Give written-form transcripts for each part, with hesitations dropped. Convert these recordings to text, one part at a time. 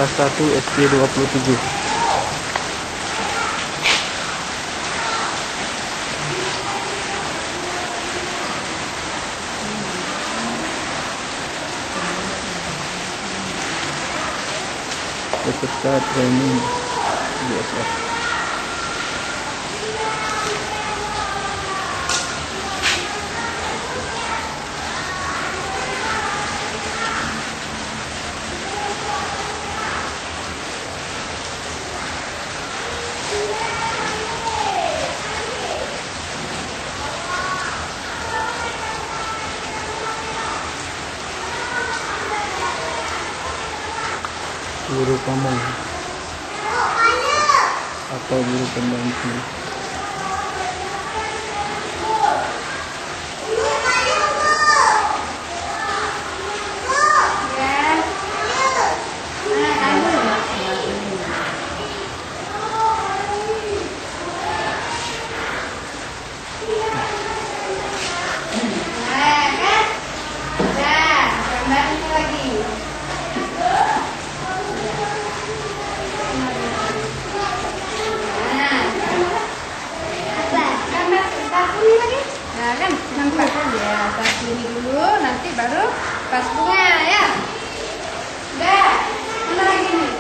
kelas 1 SD 27. Peserta training BSF. Guru pamong atau guru pendamping. Nampak ya, tas ini dulu, nanti baru pas bunga ya. Udah, mana lagi nih?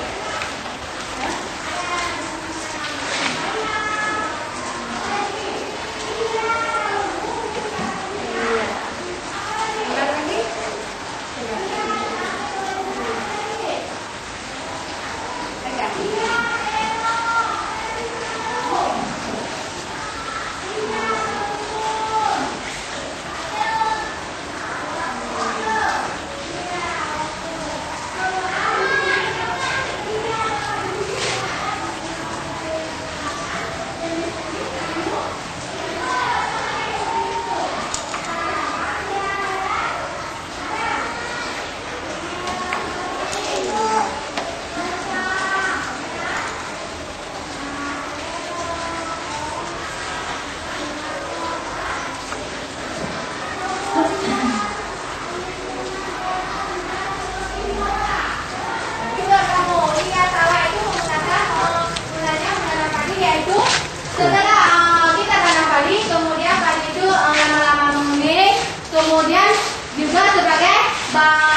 Kemudian juga sebagai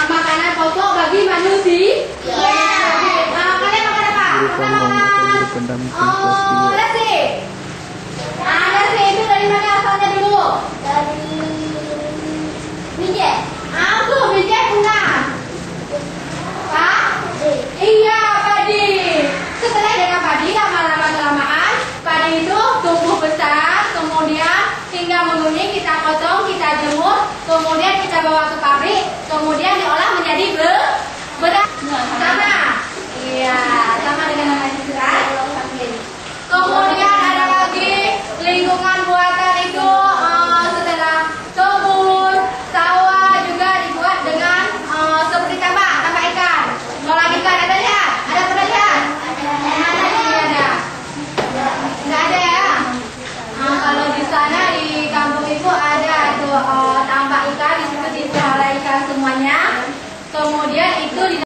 makanan pokok bagi manusia. Kalian makan apa? Guru pamong atau guru pendamping kelas 3. Nasi. Nasi itu dari mana asalnya dulu? Dari Bijak. Bijak enggak? Pak? Iya, padi. Setelah dengan padi, lama-lama kelamaan, padi itu tumbuh besar, kemudian hingga menguning, kita potong, kita jemur, kemudian kita bawa ke pabrik, kemudian diolah menjadi beras. Sama. Iya, sama dengan namanya beras. Kemudian ada lagi lingkungan buatan itu setelah kebun, sawah juga dibuat dengan seperti tambak ikan. Kalau lagi ikan ada lihat? Ada pernah lihat? Mana ini ada? Nggak ada ya? Kalau di sana di kampung itu ada tuh tambak ikan, di situ dipelihara ikan semuanya. Kemudian itu